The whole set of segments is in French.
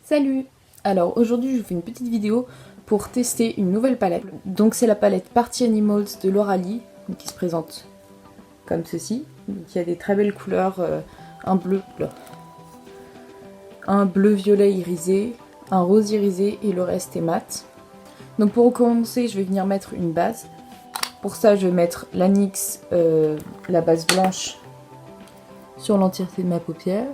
Salut! Alors aujourd'hui je vous fais une petite vidéo pour tester une nouvelle palette. Donc c'est la palette Party Animals de Laura Lee, qui se présente comme ceci. Donc, il y a des très belles couleurs, un bleu violet irisé, un rose irisé et le reste est mat. Donc pour commencer je vais venir mettre une base. Pour ça je vais mettre la NYX, la base blanche sur l'entièreté de ma paupière.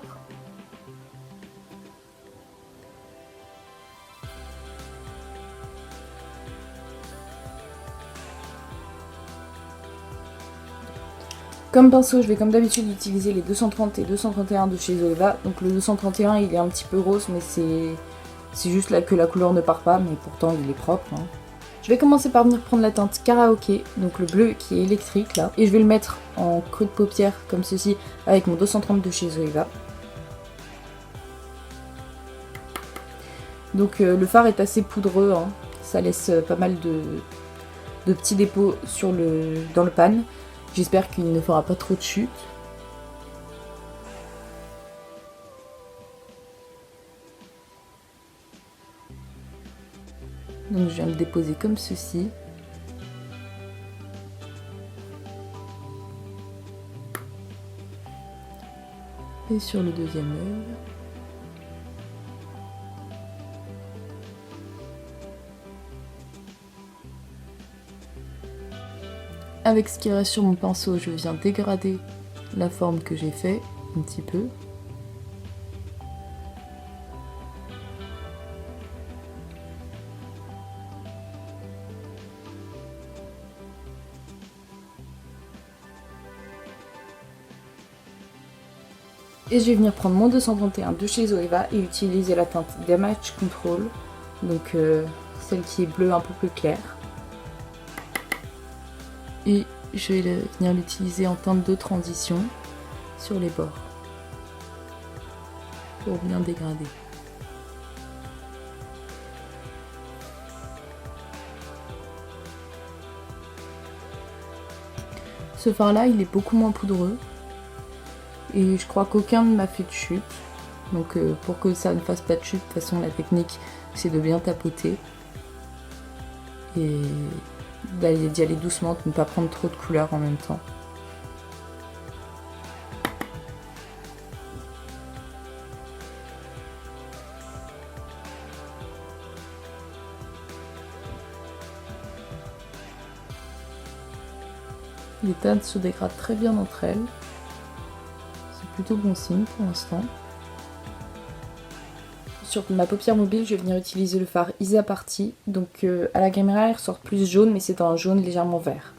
Comme pinceau, je vais comme d'habitude utiliser les 230 et 231 de chez Zoeva. Donc le 231 il est un petit peu rose, mais c'est juste là que la couleur ne part pas, mais pourtant il est propre. Hein. Je vais commencer par venir prendre la teinte Karaoke, donc le bleu qui est électrique là. Et je vais le mettre en creux de paupière comme ceci avec mon 230 de chez Zoeva. Donc le fard est assez poudreux, hein. Ça laisse pas mal de petits dépôts dans le pan. J'espère qu'il ne fera pas trop de chute. Donc je viens le déposer comme ceci. Et sur le deuxième œil. Avec ce qui reste sur mon pinceau, je viens dégrader la forme que j'ai fait un petit peu. Et je vais venir prendre mon 231 de chez Zoeva et utiliser la teinte Damage Control, donc celle qui est bleue un peu plus claire. Et je vais venir l'utiliser en teinte de transition sur les bords pour bien dégrader. Ce fard là il est beaucoup moins poudreux et je crois qu'aucun ne m'a fait de chute, donc pour que ça ne fasse pas de chute, de toute façon la technique c'est de bien tapoter et d'y aller doucement, de ne pas prendre trop de couleurs en même temps. Les teintes se dégradent très bien entre elles. C'est plutôt bon signe pour l'instant. Sur ma paupière mobile, je vais venir utiliser le fard Isa Party. Donc à la caméra, il ressort plus jaune, mais c'est un jaune légèrement vert.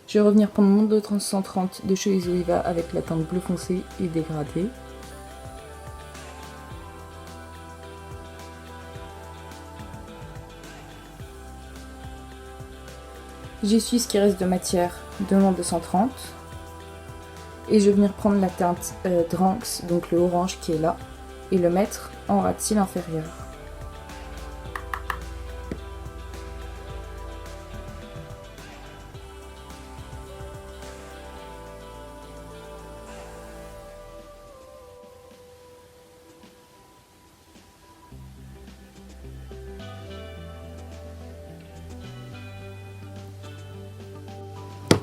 Je vais revenir prendre mon 230 de chez Zoeva avec la teinte bleu foncé et dégradée. J'essuie ce qui reste de matière de mon 230 et je vais venir prendre la teinte Dranks, donc le orange qui est là, et le mettre en ras de cils inférieur.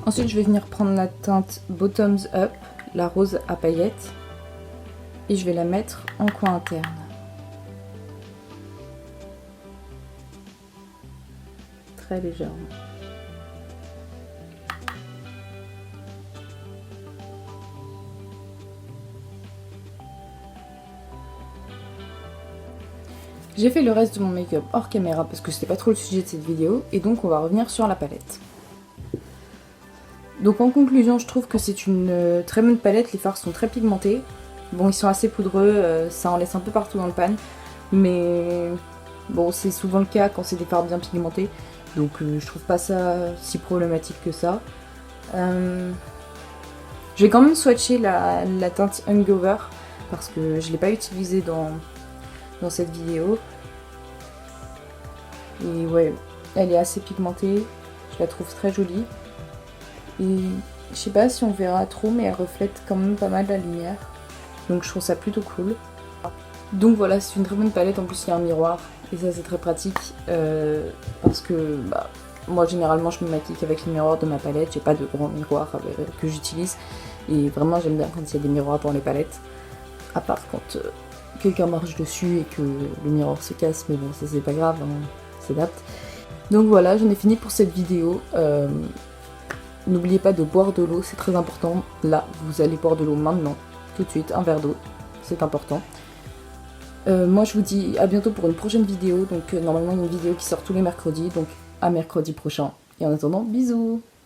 Ensuite, je vais venir prendre la teinte Bottoms Up, la rose à paillettes, et je vais la mettre en coin interne. Très légèrement. J'ai fait le reste de mon make-up hors caméra parce que c'était pas trop le sujet de cette vidéo, et donc on va revenir sur la palette. Donc en conclusion, je trouve que c'est une très bonne palette, les fards sont très pigmentés. Bon, ils sont assez poudreux, ça en laisse un peu partout dans le pan, mais bon, c'est souvent le cas quand c'est des fards bien pigmentés, donc je trouve pas ça si problématique que ça. Je vais quand même swatcher la teinte Hangover parce que je ne l'ai pas utilisé dans cette vidéo. Et ouais, elle est assez pigmentée, je la trouve très jolie. Et je sais pas si on verra trop, mais elle reflète quand même pas mal la lumière. Donc je trouve ça plutôt cool. Donc voilà, c'est une très bonne palette, en plus il y a un miroir. Et ça c'est très pratique, parce que moi généralement je me maquille avec le miroir de ma palette. J'ai pas de grand miroir que j'utilise. Et vraiment j'aime bien quand il y a des miroirs dans les palettes. À part quand quelqu'un marche dessus et que le miroir se casse, mais bon ça c'est pas grave, hein, on s'adapte. Donc voilà, j'en ai fini pour cette vidéo. N'oubliez pas de boire de l'eau, c'est très important. Là, vous allez boire de l'eau maintenant, tout de suite, un verre d'eau, c'est important. Moi je vous dis à bientôt pour une prochaine vidéo. Donc normalement il y a une vidéo qui sort tous les mercredis, donc à mercredi prochain. Et en attendant, bisous!